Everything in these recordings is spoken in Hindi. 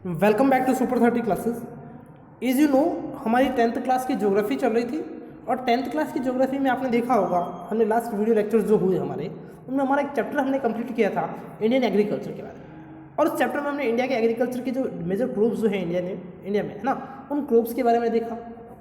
Welcome back to super 30 classes. Is you know हमारी 10th क्लास की ज्योग्राफी चल रही थी और 10th क्लास की ज्योग्राफी में आपने देखा होगा हमने लास्ट वीडियो लेक्चर्स जो हुए हमारे उनमें हमारा एक चैप्टर हमने कंप्लीट किया था इंडियन एग्रीकल्चर के बारे में। और उस चैप्टर में हमने इंडिया के एग्रीकल्चर के जो मेजर क्रॉप्स जो है इंडिया में है ना, उन क्रॉप्स के बारे में देखा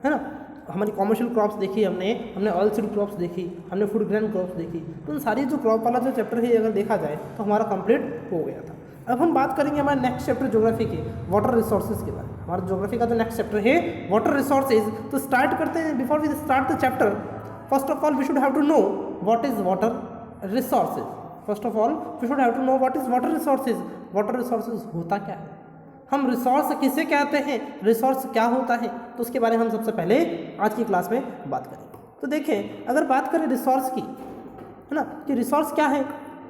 है ना। हमारी कॉमर्शियल क्रॉप्स देखी हमने ऑयल सीड क्रॉप्स देखी, हमने फूड ग्रेन क्रॉप्स देखी। तो उन सारी जो क्रॉप वाला जो चैप्टर है अगर देखा जाए तो हमारा कंप्लीट हो गया था। अब हम बात करेंगे हमारे नेक्स्ट चैप्टर ज्योग्राफी के वाटर रिसोर्सेज के बारे में। हमारा ज्योग्राफी का जो नेक्स्ट चैप्टर है वाटर रिसोर्सेज। तो स्टार्ट करते हैं। Before we start the chapter, first of all we should have to know what is water resources. First of all we should have to know what is water resources. Water resources होता क्या है, हम रिसोर्स किसे कहते हैं, रिसोर्स क्या होता है, तो उसके बारे में हम सबसे पहले आज की क्लास में बात करेंगे। तो देखें, अगर बात करें रिसोर्स की, है ना, कि रिसोर्स क्या है,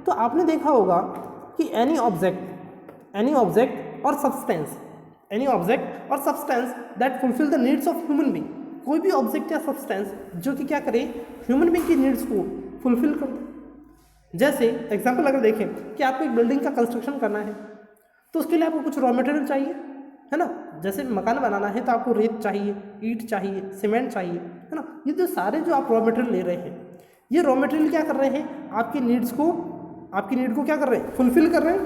तो आपने देखा होगा कि एनी ऑब्जेक्ट और substance that fulfill the needs of human being. कोई भी ऑब्जेक्ट या सब्सटेंस जो कि क्या करे, ह्यूमन बीइंग की नीड्स को फुलफिल कर दे। जैसे एग्जांपल अगर देखें कि आपको एक बिल्डिंग का कंस्ट्रक्शन करना है तो उसके लिए आपको कुछ रॉ मटेरियल चाहिए, है ना। जैसे मकान बनाना है तो आपको रेत चाहिए, ईंट चाहिए, सीमेंट चाहिए, है ना। ये जो सारे जो आप रॉ मटेरियल ले रहे हैं, ये रॉ मटेरियल क्या कर रहे हैं, आपकी नीड को क्या कर रहे हैं, फुलफिल कर रहे हैं।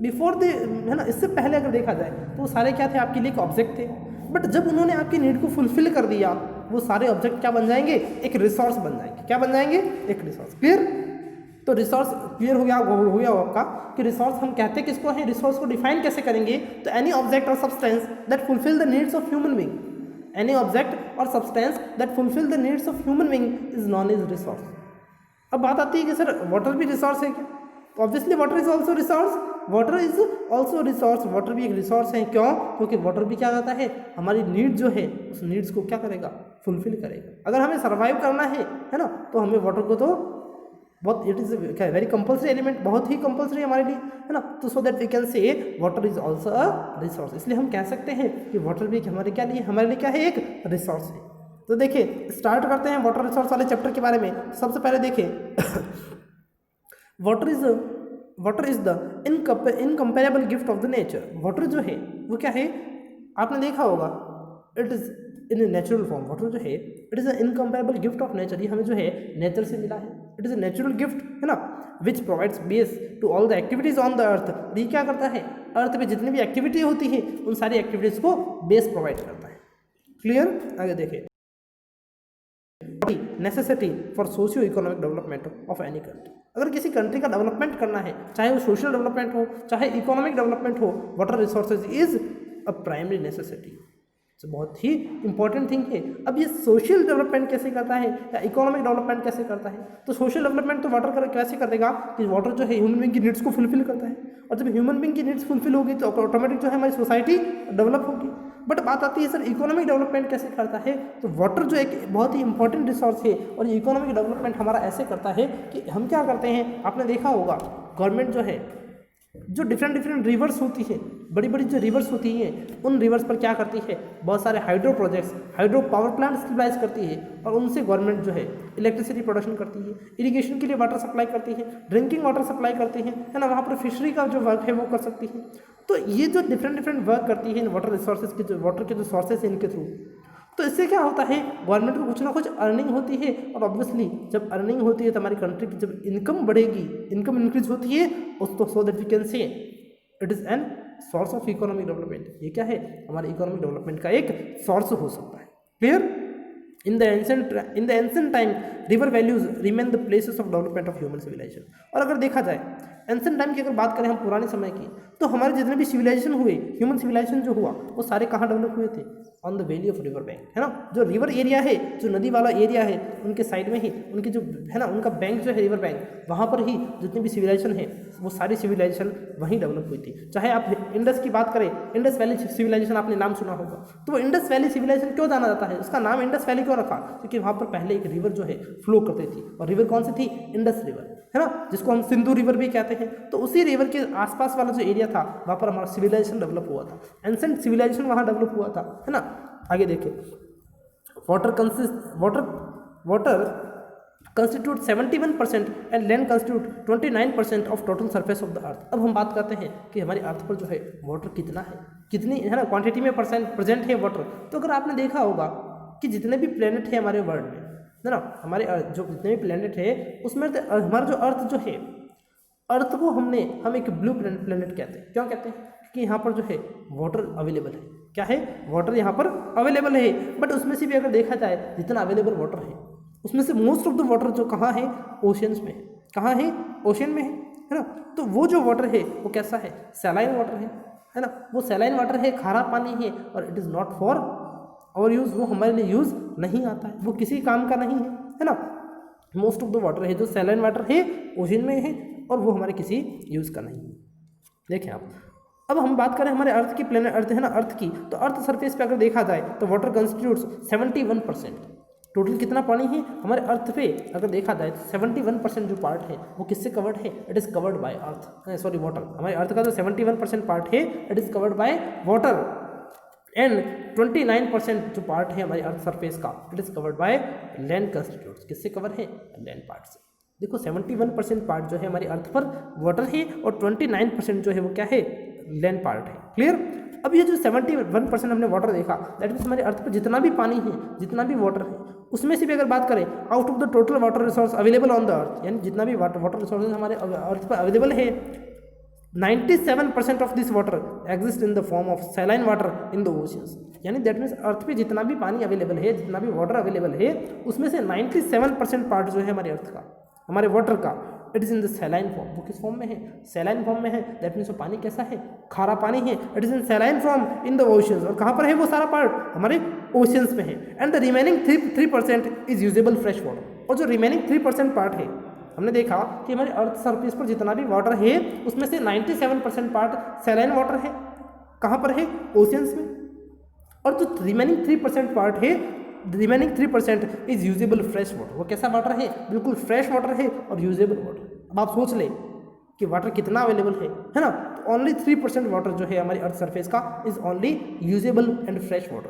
बिफोर द, है ना, इससे पहले अगर देखा जाए तो वो सारे क्या थे, आपके लिए एक ऑब्जेक्ट थे। बट जब उन्होंने आपकी नीड को फुलफिल कर दिया, वो सारे ऑब्जेक्ट क्या बन जाएंगे, एक रिसोर्स बन जाएंगे। क्या बन जाएंगे, एक रिसोर्स। क्लियर। तो रिसोर्स क्लियर हो गया आपका कि रिसोर्स हम कहते किसको हैं, रिसोर्स को डिफाइन कैसे करेंगे, तो एनी ऑब्जेक्ट और substance that fulfill the needs of human being. Any object और substance that fulfill the needs of human being is known as resource. अब बात आती है कि सर वाटर भी रिसोर्स है क्या, तो obviously water is also resource. Water is also resource, water भी एक रिसोर्स है। क्यों, क्योंकि वाटर भी क्या करता है, हमारी नीड जो है उस नीड्स को क्या करेगा, फुलफिल करेगा। अगर हमें सर्वाइव करना है ना, तो हमें वाटर को तो बहुत, इट इज़ क्या वेरी कंपल्सरी एलिमेंट, बहुत ही कंपल्सरी हमारे लिए, है ना। तो so that we can say water is also a resource. इसलिए हम कह सकते हैं कि वाटर भी हमारे लिए क्या है, एक रिसोर्स है। तो देखिए, स्टार्ट करते हैं वाटर रिसोर्स वाले चैप्टर के बारे में। सबसे पहले देखिए water is the incomparable gift of the nature. Water जो है वो क्या है, आपने देखा होगा, it is in natural form. Water जो है it is a incomparable gift of nature. ये हमें जो है नेचर से मिला है। It is a natural gift, है ना, which provides base to all the activities on the earth. ये क्या करता है, अर्थ पे जितनी भी एक्टिविटी होती है उन सारी एक्टिविटीज़ को बेस प्रोवाइड करता है। क्लियर। आगे देखिए, necessity for socio economic development of any country. अगर किसी कंट्री का डेवलपमेंट करना है, चाहे वो सोशल डेवलपमेंट हो चाहे इकोनॉमिक डेवलपमेंट हो, water resources is a primary necessity. बहुत ही इंपॉर्टेंट थिंग है। अब ये सोशल डेवलपमेंट कैसे करता है या इकोनॉमिक डेवलपमेंट कैसे करता है, तो सोशल डेवलपमेंट तो वाटर कैसे कर देगा कि वाटर जो है ह्यूमन बीइंग की नीड्स को फुलफिल करता है, और जब ह्यूमन बीइंग की नीड्स फुलफिल होगी तो ऑटोमेटिक जो है हमारी सोसाइटी डेवलप होगी। बट बात आती है सर इकोनॉमिक डेवलपमेंट कैसे करता है, तो वाटर जो एक बहुत ही इंपॉर्टेंट रिसोर्स है और ये इकोनॉमिक डेवलपमेंट हमारा ऐसे करता है कि हम क्या करते हैं, आपने देखा होगा गवर्नमेंट जो है जो डिफरेंट रिवर्स होती है, बड़ी बड़ी जो रिवर्स होती हैं, उन रिवर्स पर क्या करती है, बहुत सारे hydro projects, hydro power plant stabilize करती है और उनसे गवर्नमेंट जो है इलेक्ट्रिसिटी प्रोडक्शन करती है, इरिगेशन के लिए वाटर सप्लाई करती है, ड्रिंकिंग वाटर सप्लाई करती है ना, वहाँ पर फिशरी का जो वर्क है वो कर सकती है। तो ये जो डिफरेंट वर्क करती है इन वाटर रिसोर्सेज के, जो वाटर के जो सोर्सेज हैं इनके थ्रू, तो इससे क्या होता है, गवर्नमेंट को कुछ ना कुछ अर्निंग होती है। और ऑब्वियसली जब अर्निंग होती है तो हमारी कंट्री की जब इनकम बढ़ेगी, इनकम इंक्रीज होती है, तो so that we can say it is an source of economic development. ये क्या है, हमारे इकोनॉमिक डेवलपमेंट का एक सोर्स हो सकता है। Clear. In the ancient time river valleys remain the places of development of human civilization. और अगर देखा जाए एंशिएंट टाइम की अगर बात करें हम पुराने समय की, तो हमारे जितने भी सिविलाइजेशन हुए, ह्यूमन सिविलाइजेशन जो हुआ, वो सारे कहाँ डेवलप हुए थे, on the valley of river bank, है ना। जो रिवर एरिया है, जो नदी वाला एरिया है, उनके साइड में ही उनके जो है ना, उनका बैंक जो है रिवर बैंक, वहाँ पर ही जितनी भी सिविलाइजेशन है वो सारी सिविलाइजेशन वहीं डेवलप हुई थी। चाहे आप इंडस की बात करें, इंडस वैली सिविलाइजेशन आपने नाम सुना होगा, तो वो इंडस वैली सिविलाइजेशन क्यों जाना जाता है, उसका नाम इंडस वैली क्यों रखा, क्योंकि वहाँ पर पहले एक रिवर जो है फ्लो करती थी, और रिवर कौन सी थी, इंडस रिवर, है ना, जिसको हम सिंधु रिवर भी कहते हैं। तो उसी रिवर के आसपास वाला जो एरिया था वहाँ पर हमारा सिविलाइजेशन डेवलप हुआ था, एंशिएंट सिविलाइजेशन वहाँ डेवलप हुआ था, है ना। आगे देखिए, water constitute 71% and land constitute 29% of total surface of the earth. अब हम बात करते हैं कि हमारी अर्थ पर जो है वाटर कितना है, कितनी है ना क्वांटिटी में प्रेजेंट है वाटर। तो अगर आपने देखा होगा कि जितने भी प्लेनेट है हमारे वर्ल्ड में, है ना, हमारे जो जितने भी प्लेनेट है उसमें हमारा जो अर्थ जो है, अर्थ को हम एक ब्लू प्लेनेट कहते हैं। क्यों कहते हैं? कि यहाँ पर जो है वाटर अवेलेबल है। क्या है? वाटर यहाँ पर अवेलेबल है। बट उसमें से भी अगर देखा जाए जितना अवेलेबल वाटर है उसमें से मोस्ट ऑफ द वाटर जो कहाँ है? ओशियंस में। कहाँ है? ओशन में है ना। तो वो जो वाटर है वो कैसा है? सैलाइन वाटर है ना। वो सैलाइन वाटर है, खारा पानी है, और it is not for our use, वो हमारे लिए यूज़ नहीं आता है, वो किसी काम का नहीं है ना। मोस्ट ऑफ द वाटर है जो सैलाइन वाटर है ओशन में है, और वो हमारे किसी यूज़ का नहीं है। देखें आप, अब हम बात करें हमारे अर्थ की, प्लेनेट अर्थ है ना, अर्थ की, तो अर्थ सरफेस पे अगर देखा जाए तो वाटर कंस्टिट्यूट्स 71%। टोटल कितना पानी है हमारे अर्थ पे अगर देखा जाए तो 71% जो पार्ट है वो किससे कवर्ड है? It is covered by earth, sorry water. हमारे अर्थ का जो 71% पार्ट है it is covered by water, and 29% जो पार्ट है हमारे अर्थ सरफेस का it is covered by land constitutes. किससे कवर है? लैंड पार्ट से। देखो 71% पार्ट जो है हमारी अर्थ पर वाटर है, और 29% जो है वो क्या है? लैंड पार्ट है। क्लियर? अब ये जो 71% हमने वाटर देखा, दैट मीन्स हमारे अर्थ पर जितना भी पानी है, जितना भी वाटर है, उसमें से भी अगर बात करें out of the total water resource available on the अर्थ, यानी जितना भी वाटर रिसोर्सेज हमारे अर्थ पर अवेलेबल है, 97% of this water exist in the form of saline water in the oceans. यानी दैट मीन्स अर्थ पे जितना भी पानी अवेलेबल है, जितना भी वाटर अवेलेबल है, उसमें से 97% पार्ट जो है हमारे अर्थ का, हमारे वाटर का, it is in the saline form. वो किस फॉर्म में है? सैलाइन फॉर्म में है। दैट मीन्स वो पानी कैसा है? खारा पानी है। It is in saline form in the oceans. और कहाँ पर है वो सारा पार्ट? हमारे ओशियंस में है। And the remaining 3% is usable fresh water. और जो रिमेनिंग 3% पार्ट है, हमने देखा कि हमारे अर्थ सरफेस पर जितना भी वाटर है उसमें से 97% पार्ट सैलाइन वाटर है। कहाँ पर है? ओशियंस में। और जो रिमेनिंग 3% पार्ट है, remaining 3% is usable fresh water. वो कैसा वाटर है? बिल्कुल फ्रेश वाटर है और यूजेबल वाटर। अब आप सोच लें कि वाटर कितना अवेलेबल है ना। तो ओनली 3% वाटर जो है हमारी अर्थ सरफेस का is only usable and fresh water.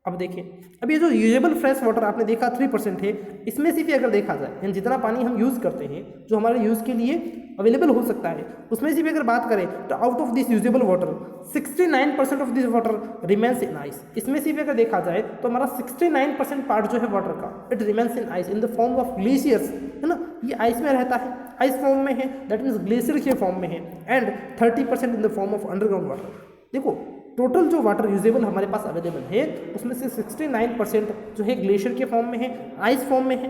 अब देखिए, अब ये जो यूजेबल फ्रेश वाटर आपने देखा 3% है, इसमें से भी अगर देखा जाए यानी जितना पानी हम यूज़ करते हैं जो हमारे यूज़ के लिए अवेलेबल हो सकता है, उसमें से भी अगर बात करें तो out of this usable water 69% of this water remains in ice. इसमें से भी अगर देखा जाए तो हमारा 69% पार्ट जो है वाटर का it remains in ice in the form of glaciers, है ना। ये आइस में रहता है, आइस फॉर्म में है, दैट मीन्स ग्लेशियर के फॉर्म में है। And 30% in the form of underground water. देखो टोटल जो वाटर यूजेबल हमारे पास अवेलेबल है उसमें से 69% जो है ग्लेशियर के फॉर्म में है, आइस फॉर्म में है।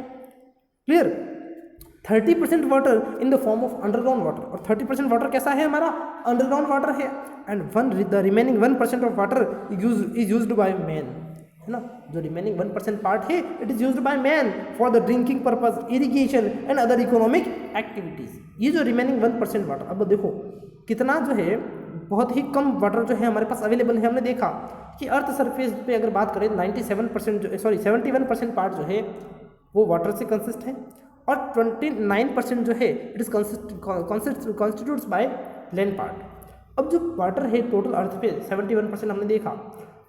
Clear? 30% water in the form of underground water. और 30% वाटर कैसा है हमारा? अंडरग्राउंड वाटर है। And the remaining 1% of water is used by man, है ना। जो रिमेनिंग 1% पार्ट है it is used by man for the drinking purpose, irrigation and other economic activities. ये जो रिमेनिंग 1% वाटर, अब देखो कितना जो है बहुत ही कम वाटर जो है हमारे पास अवेलेबल है। हमने देखा कि अर्थ सरफेस पे अगर बात करें 71% पार्ट जो है वो वाटर से कंसिस्ट है, और 29% जो है it is constitutes by land part. अब जो वाटर है टोटल अर्थ पे 71% हमने देखा,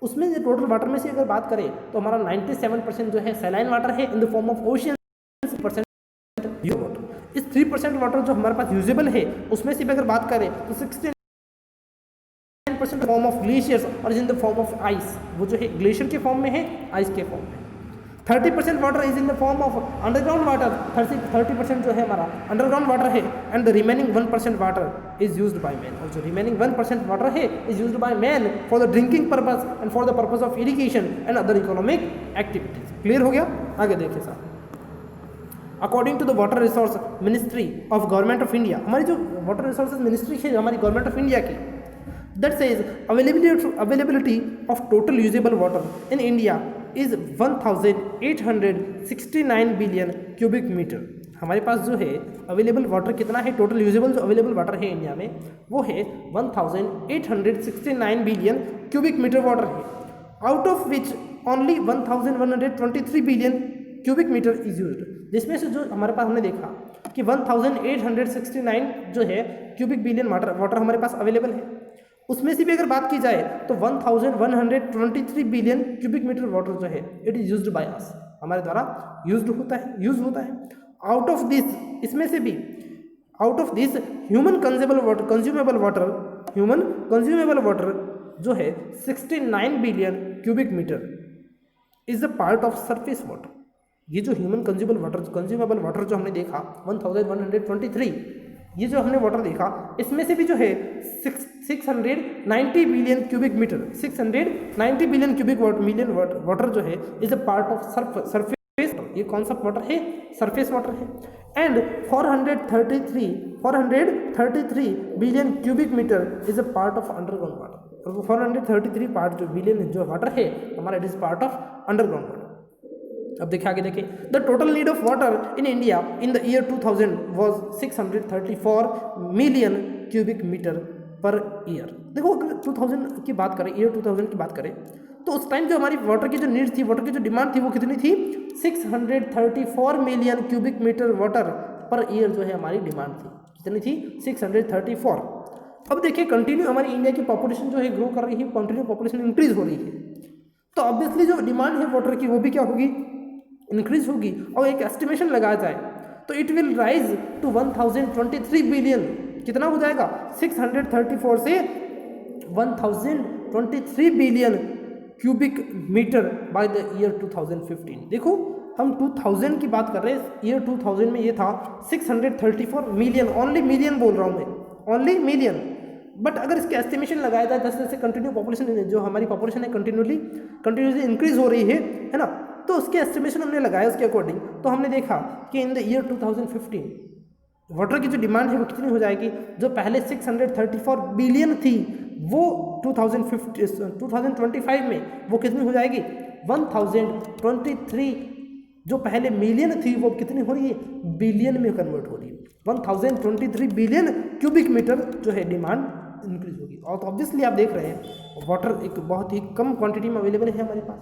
उसमें जो टोटल वाटर में से अगर बात करें तो हमारा 97% जो है सैलाइन वाटर है इन the form of ocean, water. इस 3% वाटर जो हमारे पास यूजेबल है उसमें से भी अगर बात करें तो 69% फॉर्म ऑफ ग्लेशियर्स और is in the form of ice. वो जो है ग्लेशियर के फॉर्म में है, आइस के फॉर्म में। 30% water is in the form of underground water. 30% जो है हमारा अंडरग्राउंड वाटर है। And the remaining 1% water is used by man. और जो रिमेनिंग 1% वाटर है is used by man for the drinking purpose and for the purpose of irrigation and other economic activities. Clear हो गया? आगे देखिए साहब, according to the water resource ministry of government of India, हमारी जो वाटर रिसोर्सेज मिनिस्ट्री है हमारी गवर्नमेंट ऑफ इंडिया की, that says availability of total usable water in India is 1869 billion cubic metre. हमारे पास जो है अवेलेबल वाटर कितना है? टोटल यूजेबल जो अवेलेबल वाटर है इंडिया में वो है 1869 बिलियन क्यूबिक मीटर वाटर है। Out of which only 1123 billion cubic metre is used. जिसमें से जो हमारे पास हमने देखा कि 1869 जो है क्यूबिक बिलियन वाटर हमारे पास अवेलेबल है, उसमें से भी अगर बात की जाए तो 1123 बिलियन क्यूबिक मीटर वाटर जो है it is used by us, हमारे द्वारा यूज होता है। आउट ऑफ दिस, इसमें से भी out of this human consumable water जो है 69 billion cubic metre is the part of surface water. ये जो ह्यूमन कंज्यूमेबल वाटर जो हमने देखा 1123, ये जो हमने वाटर देखा, इसमें से भी जो है 690 billion cubic metre, 690 billion cubic water जो है is a part of surface. ये कौन सा वाटर है? सरफेस वाटर है। And 433 billion cubic metre is a part of underground water. और 433 पार्ट जो बिलियन जो वाटर है हमारा, it is part of underground water. अब देखिए आगे देखिए, the total need of water in India in the year 2000 was 634 million cubic metre per year. देखो अगर 2000 की बात करें, ईयर 2000 की बात करें, तो उस टाइम जो हमारी वाटर की जो नीड थी, वाटर की जो डिमांड थी, वो कितनी थी? 634 million cubic metre water per year जो है हमारी डिमांड थी। कितनी थी? 634। अब देखिए कंटिन्यू हमारी इंडिया की पॉपुलेशन जो है ग्रो कर रही है, कंटिन्यू पॉपुलेशन इंक्रीज हो रही है, तो ऑब्वियसली जो डिमांड है वाटर की वो भी क्या होगी? इंक्रीज होगी। और एक एस्टिमेशन लगाया जाए तो it will rise to 1023 billion. कितना हो जाएगा? 634 से 1023 billion cubic metre by the year 2015। देखो हम 2000 की बात कर रहे हैं, ईयर 2000 में ये था 634 मिलियन, ओनली मिलियन बोल रहा हूँ मैं, ओनली मिलियन। बट अगर इसके एस्टिमेशन लगाया जाए, जैसे जैसे कंटिन्यू पॉपुलेशन जो हमारी पॉपुलेशन है कंटिन्यूसली इंक्रीज हो रही है ना, तो उसके एस्टिमेशन हमने लगाया उसके अकॉर्डिंग, तो हमने देखा कि इन द ईयर 2015 वाटर की जो डिमांड है वो कितनी हो जाएगी? जो पहले 634 बिलियन थी वो 2025 में वो कितनी हो जाएगी? 1023। जो पहले मिलियन थी वो कितनी हो रही है? बिलियन में कन्वर्ट हो रही है। 1023 बिलियन क्यूबिक मीटर जो है डिमांड इंक्रीज होगी। और तो ऑब्वियसली आप देख रहे हैं वाटर एक बहुत ही कम क्वांटिटी में अवेलेबल है हमारे पास,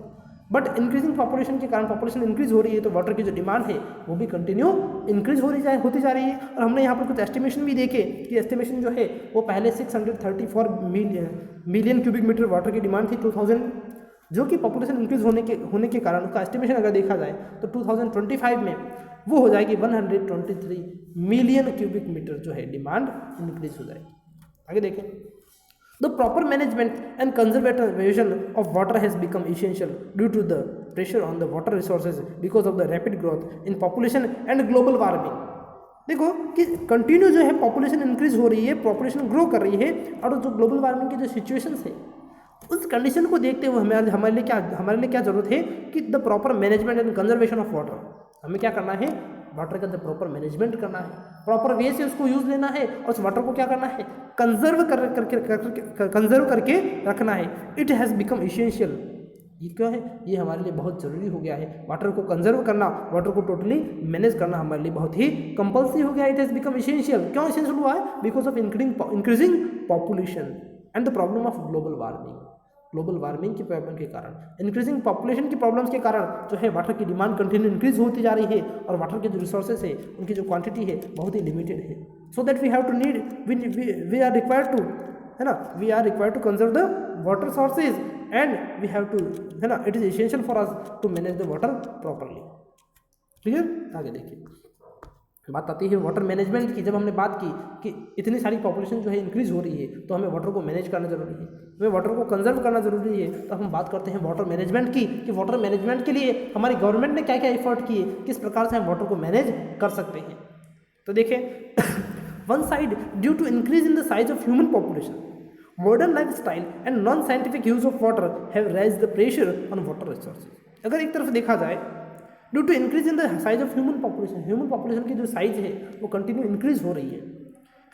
बट इंक्रीजिंग पॉपुलेशन के कारण पॉपुलेशन इंक्रीज हो रही है, तो वाटर की जो डिमांड है वो भी कंटिन्यू इंक्रीज होती जा रही है। और हमने यहाँ पर कुछ एस्टिमेशन भी देखे कि एस्टिमेशन जो है वो पहले 634 मिलियन क्यूबिक मीटर वाटर की डिमांड थी 2000, जो कि पॉपुलेशन इंक्रीज होने के कारण उसका एस्टिमेशन अगर देखा जाए तो 2025 में वो हो जाएगी 123 मिलियन क्यूबिक मीटर जो है डिमांड इंक्रीज हो जाएगी। आगे देखें, the proper management and conservation of water has become essential due to the pressure on the water resources because of the rapid growth in population and global warming। देखो कि कंटिन्यू जो है पॉपुलेशन इंक्रीज हो रही है, पॉपुलेशन ग्रो कर रही है, और जो ग्लोबल वार्मिंग की जो सिचुएशंस है उस कंडीशन को देखते हुए हमारे लिए क्या जरूरत है कि the proper management and conservation of water. हमें क्या करना है? वाटर का जब प्रॉपर मैनेजमेंट करना है, प्रॉपर वे से उसको यूज़ लेना है, और उस वाटर को क्या करना है? कंजर्व करके रखना है। It has become essential. ये क्या है? ये हमारे लिए बहुत ज़रूरी हो गया है। वाटर को कंजर्व करना, वाटर को टोटली मैनेज करना हमारे लिए बहुत ही कंपल्सरी हो गया। It has become essential. क्यों इसेंशियल हुआ है? Because of increasing population and the problem of global warming की प्रॉब्लम के कारण, इंक्रीजिंग पॉपुलेशन की प्रॉब्लम्स के कारण जो है वाटर की डिमांड कंटिन्यू इंक्रीज होती जा रही है, और वाटर के जो रिसोर्सेज है उनकी जो क्वांटिटी है बहुत ही लिमिटेड है। So that we have to need we are required to, है ना, we are required to conserve the water sources and we have to, है ना, it is essential for us to manage the water properly. Clear? आगे देखिए, बात आती है वाटर मैनेजमेंट की। जब हमने बात की कि इतनी सारी पॉपुलेशन जो है इंक्रीज हो रही है, तो हमें वाटर को मैनेज करना जरूरी है, हमें वाटर को कंजर्व करना जरूरी है। तो हम बात करते हैं वाटर मैनेजमेंट की, कि वाटर मैनेजमेंट के लिए हमारी गवर्नमेंट ने क्या क्या एफर्ट किए, किस प्रकार से हम वाटर को मैनेज कर सकते हैं। तो देखें, one side due to increase in the size of human population, modern life style and non scientific use of water have rise the pressure on water resources. अगर एक तरफ देखा जाए, due to increase in the size of human population की जो साइज है वो कंटिन्यू इंक्रीज हो रही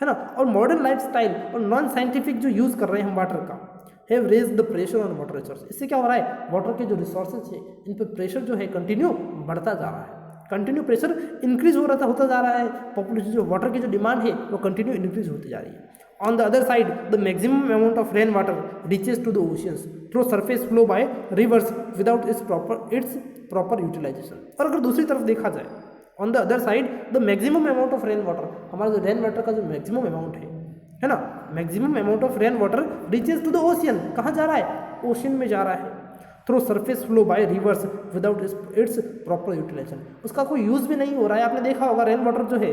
है ना, और मॉडर्न लाइफ स्टाइल और नॉन साइंटिफिक जो यूज़ कर रहे हैं हम वाटर का, have raise the pressure on water resource. इससे क्या हो रहा है? वाटर के जो रिसोर्सेज है इन पर प्रेशर जो है कंटिन्यू बढ़ता जा रहा है, कंटिन्यू प्रेशर इंक्रीज होता जा रहा है। पॉपुलेशन जो वाटर की जो डिमांड है वो कंटिन्यू इंक्रीज होती जा रही है। On the other side, the maximum amount of rain water reaches to the oceans through surface flow by rivers without its proper utilization। और अगर दूसरी तरफ देखा जाए, on the other side, the maximum amount of rain water, हमारा जो रेन वाटर का जो मैक्सिमम अमाउंट है ना, maximum amount of rain water reaches to the ocean। कहाँ जा रहा है? ओशन में जा रहा है। Through surface flow by rivers without its proper utilization, उसका कोई यूज़ भी नहीं हो रहा है। आपने देखा होगा रेन वाटर जो है,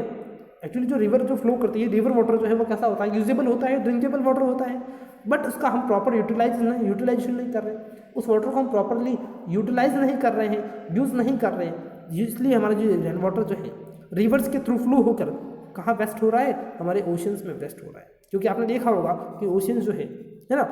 एक्चुअली जो रिवर जो फ्लो करती है, रिवर वाटर जो है वो कैसा होता है, यूजेबल होता है, ड्रिंकेबल वाटर होता है, बट उसका हम प्रॉपर यूटिलाइजेशन नहीं कर रहे हैं, उस वाटर को हम प्रॉपरली यूटिलाइज नहीं कर रहे हैं, यूज़ नहीं कर रहे हैं। इसलिए हमारा जो रेन वाटर जो है रिवर्स के थ्रू फ्लो होकर कहाँ वेस्ट हो रहा है, हमारे ओशंस में वेस्ट हो रहा है। क्योंकि आपने देखा होगा कि ओशंस जो है ना,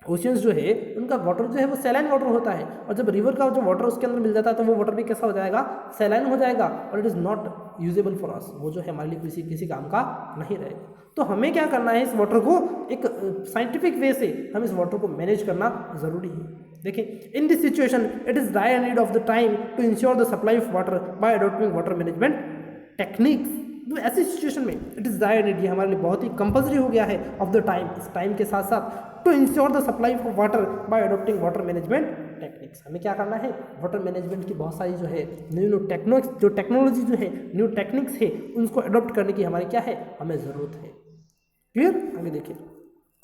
ओशियंस जो है उनका वाटर जो है वो सैलाइन वाटर होता है, और जब रिवर का जो वाटर उसके अंदर मिल जाता है तो वो वाटर भी कैसा हो जाएगा, सैलाइन हो जाएगा, और it is not usable for us, वो जो है हमारे लिए किसी काम का नहीं रहेगा। तो हमें क्या करना है, इस वाटर को एक साइंटिफिक वे से हम इस वाटर को मैनेज करना ज़रूरी है। देखिए, in this situation it is dire need of the time to ensure the supply of water by adopting water management techniques. तो ऐसी सिचुएशन में इट इज़ डायर नीड, ये हमारे लिए बहुत ही कंपल्सरी हो गया है ऑफ द टाइम, इस टाइम के साथ साथ to ensure the supply of water by adopting water management techniques. हमें क्या करना है, वाटर मैनेजमेंट की बहुत सारी जो है न्यू टेक्नोलॉजी जो है, न्यू टेक्निक्स है, उनको अडॉप्ट करने की हमारी क्या है, हमें ज़रूरत है। क्लियर? आगे देखिए,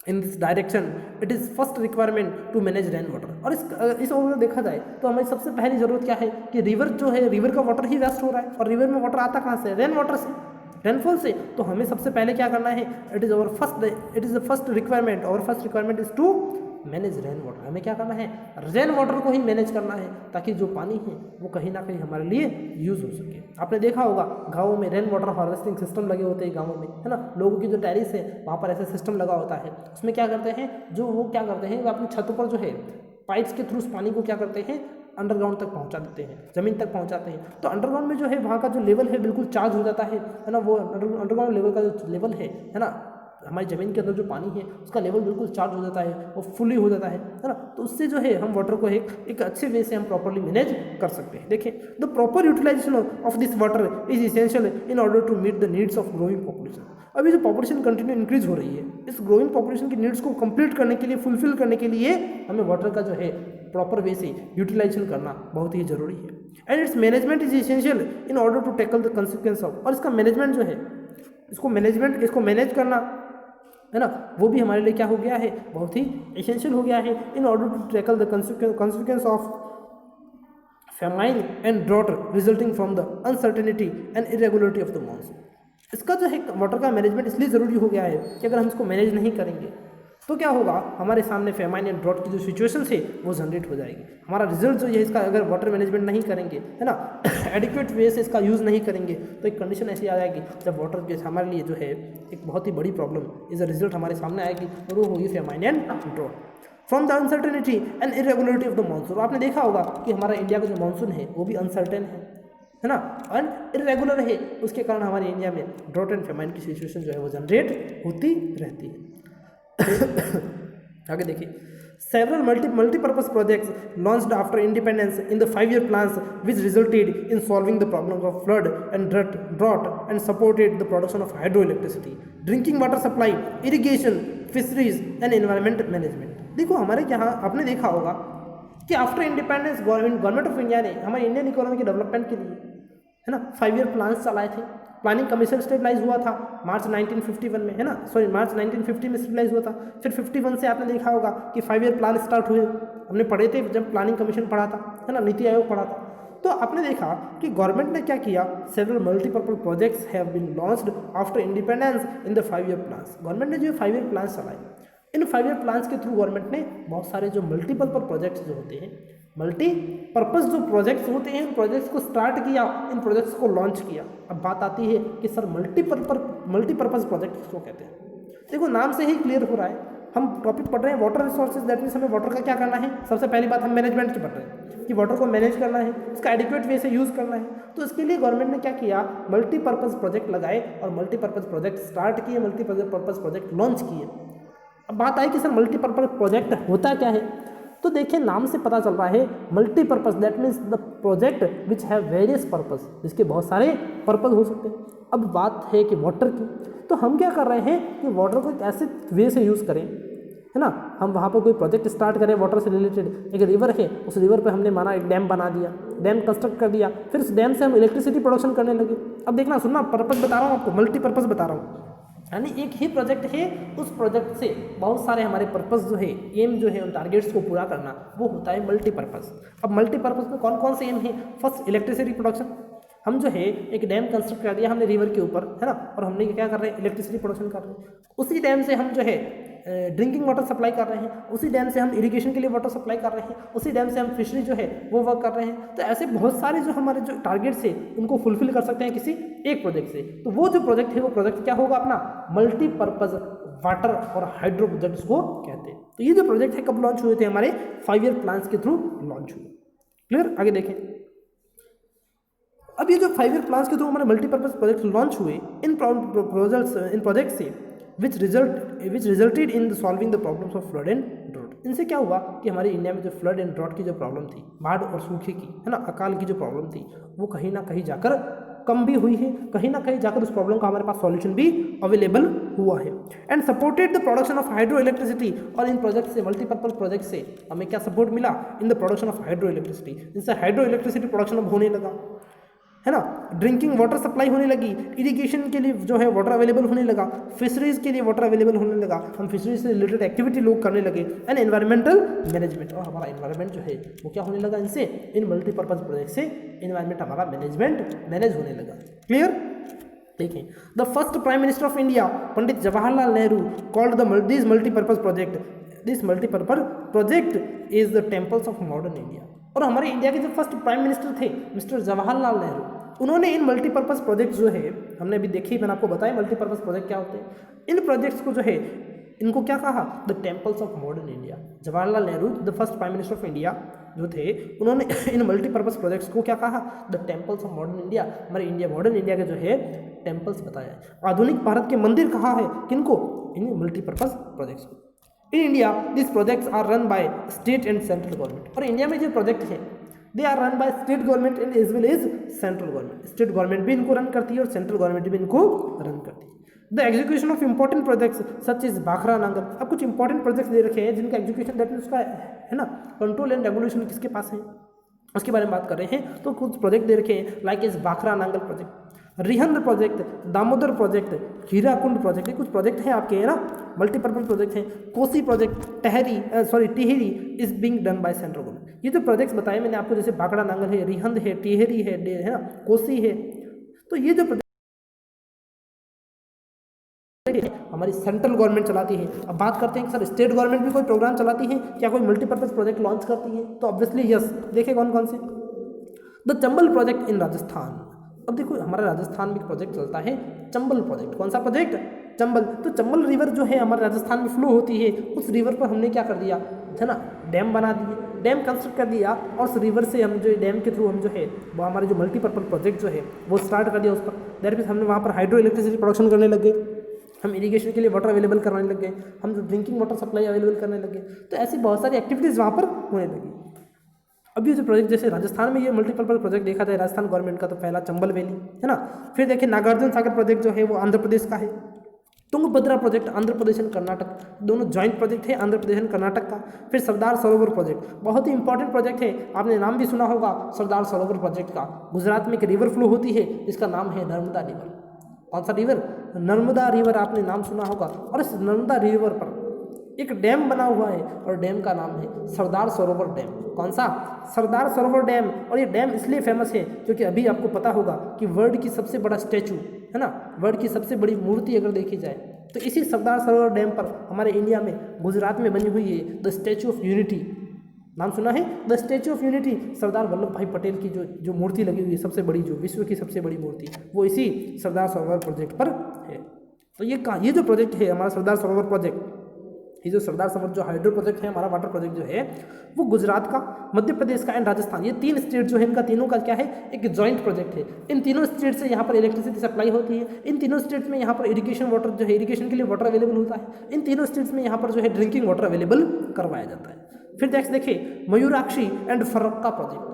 in this direction it is first requirement to manage rain water. और इस ओर देखा जाए तो हमें सबसे पहली ज़रूरत क्या है कि रिवर जो है, रिवर का वाटर ही वेस्ट हो रहा है, और रिवर में वाटर आता कहाँ से, रेन वाटर से, रेनफॉल से। तो हमें सबसे पहले क्या करना है, it is the first requirement is to manage rain water. हमें क्या करना है, रेन वाटर को ही मैनेज करना है, ताकि जो पानी है वो कहीं ना कहीं हमारे लिए यूज़ हो सके। आपने देखा होगा गाँवों में रेन वाटर हार्वेस्टिंग सिस्टम लगे होते हैं गाँवों में, है ना, लोगों की जो टेरिस है वहाँ पर ऐसा सिस्टम लगा होता है। उसमें क्या करते हैं, वो अपनी छतों पर जो है पाइप्स के थ्रू उस पानी को क्या करते हैं, अंडरग्राउंड तक पहुंचा देते हैं, ज़मीन तक पहुंचाते हैं। तो अंडरग्राउंड में जो है वहाँ का जो लेवल है बिल्कुल चार्ज हो जाता है ना, वो अंडरग्राउंड लेवल का जो लेवल है ना, हमारी ज़मीन के अंदर जो पानी है उसका लेवल बिल्कुल चार्ज हो जाता है, वो फुली हो जाता है ना। तो उससे जो है हम वाटर को एक अच्छे वे से हम प्रॉपरली मैनेज कर सकते हैं। देखिए, the proper utilisation of this water is essential in order to meet the needs of growing population. अभी जो पॉपुलेशन कंटिन्यू इंक्रीज हो रही है, इस ग्रोइंग पॉपुलेशन की नीड्स को कंप्लीट करने के लिए, फुलफिल करने के लिए हमें वाटर का जो है प्रॉपर वे से यूटिलाइजेशन करना बहुत ही ज़रूरी है। And its management is essential in order to tackle the consequence of, और इसका मैनेजमेंट जो है, इसको मैनेज करना है ना, वो भी हमारे लिए क्या हो गया है, बहुत ही एसेंशियल हो गया है। In order to tackle the consequence of famine and drought resulting from the uncertainty and irregularity of the monsoon. इसका जो है वाटर का मैनेजमेंट इसलिए ज़रूरी हो गया है कि अगर हम इसको मैनेज नहीं करेंगे तो क्या होगा, हमारे सामने फेमाइन एंड ड्रॉट की जो सिचुएशन है वो जनरेट हो जाएगी। हमारा रिजल्ट जो है इसका, अगर वाटर मैनेजमेंट नहीं करेंगे, है ना, एडिक्वेट वे से इसका यूज़ नहीं करेंगे, तो एक कंडीशन ऐसी आ जाएगी जब वाटर के हमारे लिए जो है एक बहुत ही बड़ी प्रॉब्लम इज अ रिजल्ट हमारे सामने आएगी, और वो होगी famine and drought from the uncertainty and irregularity of the monsoon. आपने देखा होगा कि हमारा इंडिया का जो मानसून है वो भी अनसर्टेन है ना, एंड इरेगुलर है, उसके कारण हमारे इंडिया में ड्रॉट एंड फेमाइन की सिचुएशन जो है वो जनरेट होती रहती है। आगे देखिए, several multi-purpose projects launched after independence in the 5-year plans which resulted in solving the problems of flood and drought and supported the production of hydroelectricity, drinking water supply, irrigation, fisheries and environment management। देखो, हमारे यहाँ आपने देखा होगा कि after independence government of India ने हमारे इंडियन इकोनॉमी के डेवलपमेंट के लिए, है ना, 5-year प्लान्स चलाए थे। प्लानिंग कमीशन स्टेबलाइज हुआ था मार्च 1951 में, है ना, मार्च 1950 में स्टेबलाइज हुआ था। फिर 51 से आपने देखा होगा कि 5-year प्लान स्टार्ट हुए, हमने पढ़े थे जब प्लानिंग कमीशन पढ़ा था, है ना, नीति आयोग पढ़ा था। तो आपने देखा कि गवर्नमेंट ने क्या किया, several multipurpose projects have been launched after independence in the 5-year plans. Government ने जो 5-year प्लान्स चलाए, इन 5-year प्लान्स के थ्रू गवर्नमेंट ने बहुत सारे जो मल्टीपर्पज प्रोजेक्ट्स जो होते हैं, मल्टीपर्पज़ जो प्रोजेक्ट्स होते हैं, इन प्रोजेक्ट्स को स्टार्ट किया, इन प्रोजेक्ट्स को लॉन्च किया। अब बात आती है कि सर मल्टीपर्पज़ प्रोजेक्ट किसको कहते हैं। देखो, नाम से ही क्लियर हो रहा है, हम टॉपिक पढ़ रहे हैं वाटर रिसोर्सेज, दैट मीन्स हमें वाटर का क्या करना है। सबसे पहली बात हम मैनेजमेंट की पढ़ रहे हैं कि वाटर को मैनेज करना है, इसका एडिक्वेट वे से यूज़ करना है। तो इसके लिए गवर्नमेंट ने क्या किया, मल्टीपर्पज़ प्रोजेक्ट लगाए और मल्टीपर्पज़ प्रोजेक्ट स्टार्ट किए, मल्टीपर्पज़ प्रोजेक्ट लॉन्च किए। अब बात आई कि सर मल्टीपर्पज़ प्रोजेक्ट होता क्या है, तो देखिए नाम से पता चल रहा है multipurpose, that means the project which have various purpose, जिसके बहुत सारे पर्पज़ हो सकते हैं। अब बात है कि वाटर की, तो हम क्या कर रहे हैं कि वाटर को एक ऐसे वे से यूज़ करें, है ना, हम वहाँ पर कोई प्रोजेक्ट स्टार्ट करें वाटर से रिलेटेड। एक रिवर है, उस रिवर पर हमने माना एक डैम बना दिया, डैम कंस्ट्रक्ट कर दिया, फिर उस डैम से हम इलेक्ट्रिसिटी प्रोडक्शन करने लगे। अब देखना, सुनना, पर्पज़ बता रहा हूँ आपको, मल्टीपर्पज़ बता रहा हूँ। यानी एक ही प्रोजेक्ट है, उस प्रोजेक्ट से बहुत सारे हमारे पर्पस जो है, एम जो है, उन टारगेट्स को पूरा करना, वो होता है मल्टीपर्पज़। अब मल्टीपर्पज़ में कौन कौन से एम है? फर्स्ट इलेक्ट्रिसिटी प्रोडक्शन, हम जो है एक डैम कंस्ट्रक्ट कर दिया हमने रिवर के ऊपर, है ना, और हमने क्या कर रहे हैं, इलेक्ट्रिसिटी प्रोडक्शन कर रहे हैं। उसी डैम से हम जो है ड्रिंकिंग वाटर सप्लाई कर रहे हैं, उसी डैम से हम इरिगेशन के लिए वाटर सप्लाई कर रहे हैं, उसी डैम से हम फिशरी जो है वो वर्क कर रहे हैं। तो ऐसे बहुत सारे जो हमारे जो टारगेट्स है उनको फुलफिल कर सकते हैं किसी एक प्रोजेक्ट से। तो वो जो प्रोजेक्ट है वो प्रोजेक्ट क्या होगा अपना? मल्टीपर्पज़ वाटर और हाइड्रो प्रोजेक्ट्स को कहते हैं। तो ये जो प्रोजेक्ट है कब लॉन्च हुए थे? हमारे 5 ईयर प्लान्स के थ्रू लॉन्च हुए। क्लियर? आगे देखें। अब ये जो 5 ईयर प्लान्स के थ्रू हमारे मल्टीपर्पज़ प्रोजेक्ट लॉन्च हुए, इन प्रोजेक्ट से which resulted in solving the problems of flood and drought. इनसे क्या हुआ कि हमारे इंडिया में जो फ्लड एंड ड्रॉट की जो प्रॉब्लम थी, बाढ़ और सूखे की, है ना, अकाल की जो प्रॉब्लम थी, वो कहीं ना कहीं जाकर कम भी हुई है, कहीं ना कहीं जाकर उस प्रॉब्लम का हमारे पास सॉल्यूशन भी अवेलेबल हुआ है। And supported the production of hydro electricity, और इन प्रोजेक्ट से, मल्टीपर्पज प्रोजेक्ट से हमें क्या सपोर्ट मिला? In the production of hydro electricity. इनसे हाइड्रो इलेक्ट्रिसिटी प्रोडक्शन अब होने लगा, है ना, ड्रिंकिंग वाटर सप्लाई होने लगी, इरिगेशन के लिए जो है वाटर अवेलेबल होने लगा, फिशरीज के लिए वाटर अवेलेबल होने लगा, हम फिशरीज से रिलेटेड एक्टिविटी लोग करने लगे, एंड एनवायरमेंटल मैनेजमेंट, और हमारा एनवायरमेंट जो है वो क्या होने लगा? इनसे, इन मल्टीपर्पज प्रोजेक्ट से एनवायरमेंट हमारा मैनेज होने लगा। क्लियर? देखें, the first prime minister of India Pandit Jawaharlal Nehru called this multipurpose project is the temples of modern India. और हमारे इंडिया के जो फर्स्ट प्राइम मिनिस्टर थे मिस्टर जवाहरलाल नेहरू, उन्होंने इन मल्टीपर्पज प्रोजेक्ट जो है, हमने अभी देखी, मैंने आपको बताया मल्टीपर्पज प्रोजेक्ट क्या होते हैं, इन प्रोजेक्ट्स को जो है इनको क्या कहा? The temples of modern India. Jawaharlal Nehru the first prime minister of India जो थे, उन्होंने इन मल्टीपर्पज प्रोजेक्ट्स को क्या कहा? The temples of modern India. हमारे इंडिया, मॉडर्न इंडिया के जो है टेम्पल्स बताया है। आधुनिक भारत के मंदिर कहा है? किनको? इन मल्टीपर्पज प्रोजेक्ट्स को। In India this projects are run by state and central government. और इंडिया में जो प्रोजेक्ट है they are run by state government and as well as central government. State government भी इनको रन करती है और सेंट्रल गवर्नमेंट भी इनको रन करती है। The execution of important projects such is Bhakra Nangal. अब कुछ इंपॉर्टेंट प्रोजेक्ट्स दे रखे हैं जिनका एग्जीक्यूशन, दैट मीन्स उसका, है ना, कंट्रोल एंड रेगुलेशन किसके पास है, उसके बारे में बात कर रहे हैं। तो कुछ प्रोजेक्ट दे रखे हैं, like is Bhakra Nangal project, Rihand project, Damodar project, Hirakud project, ये कुछ प्रोजेक्ट हैं आपके, है ना, मल्टीपर्पज प्रोजेक्ट हैं। Kosi project, Tehri is being done by central government. ये जो प्रोजेक्ट्स बताए मैंने आपको, जैसे भाखड़ा नांगल है, रिहंद है, टिहरी है ना, कोसी है, तो ये जो हमारी सेंट्रल गवर्नमेंट चलाती है। अब बात करते हैं कि सर स्टेट गवर्नमेंट भी कोई प्रोग्राम चलाती है क्या, कोई मल्टीपर्पज प्रोजेक्ट लॉन्च करती है? तो ऑब्वियसली यस। देखिए कौन कौन से। The Chambal project in Rajasthan. अब देखो हमारा राजस्थान में एक प्रोजेक्ट चलता है चंबल प्रोजेक्ट। कौन सा प्रोजेक्ट? चंबल। तो चंबल रिवर जो है हमारे राजस्थान में फ्लो होती है, उस रिवर पर हमने क्या कर दिया, है ना, डैम बना दिए, डैम कंस्ट्रक्ट कर दिया, और उस रिवर से हम जो डैम के थ्रू हम जो है वो हमारे जो मल्टीपर्पज प्रोजेक्ट जो है वो स्टार्ट कर दिया उस पर। दैट मीन्स हमने वहाँ पर हाइड्रो इलेक्ट्रिसिटी प्रोडक्शन करने लगे, हम इरिगेशन के लिए वाटर अवेलेबल कराने लग गए, हम ड्रिंकिंग वाटर सप्लाई अवेलेबल करने लगे। तो ऐसी बहुत सारी एक्टिविटीज़ वहाँ पर होने लगी। अब ये जो प्रोजेक्ट, जैसे राजस्थान में ये मल्टीपर्पज प्रोजेक्ट देखा जाए राजस्थान गवर्नमेंट का, तो पहला चंबल वैली, है ना, फिर देखिए नागार्जुन सागर प्रोजेक्ट जो है वो आंध्र प्रदेश का है, तुंगभद्रा प्रोजेक्ट आंध्र प्रदेश एंड कर्नाटक, दोनों जॉइंट प्रोजेक्ट है आंध्र प्रदेश एंड कर्नाटक का। फिर सरदार सरोवर प्रोजेक्ट, बहुत ही इंपॉर्टेंट प्रोजेक्ट है, आपने नाम भी सुना होगा सरदार सरोवर प्रोजेक्ट का। गुजरात में एक रिवर फ्लो होती है जिसका नाम है नर्मदा रिवर। कौन सा रिवर? नर्मदा रिवर, आपने नाम सुना होगा। और इस नर्मदा रिवर पर एक डैम बना हुआ है और डैम का नाम है सरदार सरोवर डैम। कौन सा? सरदार सरोवर डैम। और ये डैम इसलिए फेमस है क्योंकि अभी आपको पता होगा कि वर्ल्ड की सबसे बड़ा स्टैचू, है ना, वर्ल्ड की सबसे बड़ी मूर्ति अगर देखी जाए तो इसी सरदार सरोवर डैम पर हमारे इंडिया में गुजरात में बनी हुई है द स्टैचू ऑफ यूनिटी। नाम सुना है? The statue of unity. Sardar Vallabhbhai Patel की जो मूर्ति लगी हुई है, सबसे बड़ी, जो विश्व की सबसे बड़ी मूर्ति, वो इसी सरदार सरोवर प्रोजेक्ट पर है। तो ये जो प्रोजेक्ट है हमारा सरदार सरोवर प्रोजेक्ट, ये जो सरदार सरोवर जो हाइड्रो प्रोजेक्ट है हमारा, वाटर प्रोजेक्ट जो है, वो गुजरात का, मध्य प्रदेश का एंड राजस्थान, ये 3 स्टेट जो है इनका तीनों का क्या है, एक जॉइंट प्रोजेक्ट है। इन तीनों स्टेट से यहाँ पर इलेक्ट्रिसिटी सप्लाई होती है। इन तीनों स्टेट्स में यहाँ पर इरिगेशन वाटर जो है, इरिगेशन के लिए वाटर अवेलेबल होता है। इन तीनों स्टेट्स में यहाँ पर जो है ड्रिंकिंग वाटर अवेलेबल करवाया जाता है। फिर नेक्स्ट देखिए मयूराक्षी एंड फरक्का प्रोजेक्ट।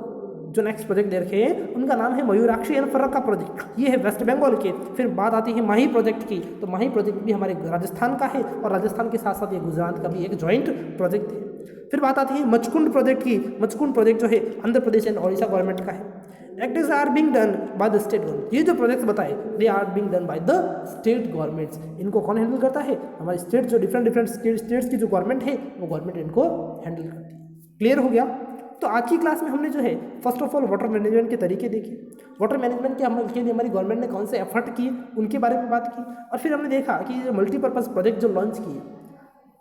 जो नेक्स्ट प्रोजेक्ट दे रखे हैं उनका नाम है मयूराक्षी एंड फरक्का प्रोजेक्ट, ये है वेस्ट बंगाल के। फिर बात आती है माही प्रोजेक्ट की, तो माही प्रोजेक्ट भी हमारे राजस्थान का है और राजस्थान के साथ साथ ये गुजरात का भी एक जॉइंट प्रोजेक्ट है। फिर बात आती है मचकुंड प्रोजेक्ट की। मचकुंड प्रोजेक्ट जो है आंध्र प्रदेश एंड ओडिशा गवर्नमेंट का है। Activities are being done by the state government. ये जो प्रोजेक्ट्स बताए they are being done by the state governments. इनको कौन हैंडल करता है? हमारी स्टेट जो डिफरेंट स्टेट्स की जो गवर्नमेंट है वो गवर्नमेंट इनको हैंडल करती है। क्लियर हो गया? तो आज की क्लास में हमने जो है first of all water management के तरीके देखे, वाटर मैनेजमेंट के लिए हमारी गवर्नमेंट ने कौन से एफर्ट किए उनके बारे में बात की, और फिर हमने देखा कि ये मल्टीपर्पज़ प्रोजेक्ट जो लॉन्च किए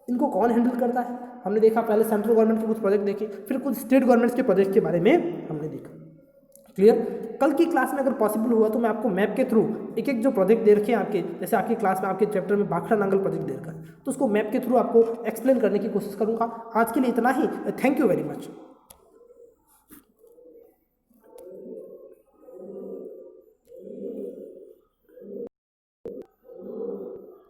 इनको कौन हैंडल करता है। हमने देखा पहले सेंट्रल गवर्नमेंट के कुछ प्रोजेक्ट देखे, फिर कुछ स्टेट गवर्नमेंट्स के प्रोजेक्ट के बारे में हमने देखा। क्लियर? कल की क्लास में अगर पॉसिबल हुआ तो मैं आपको मैप के थ्रू एक एक जो प्रोजेक्ट दे रखे हैं आपके, जैसे आपकी क्लास में आपके चैप्टर में भाखड़ा नांगल प्रोजेक्ट दे रखा है, तो उसको मैप के थ्रू आपको एक्सप्लेन करने की कोशिश करूँगा। आज के लिए इतना ही। Thank you very much.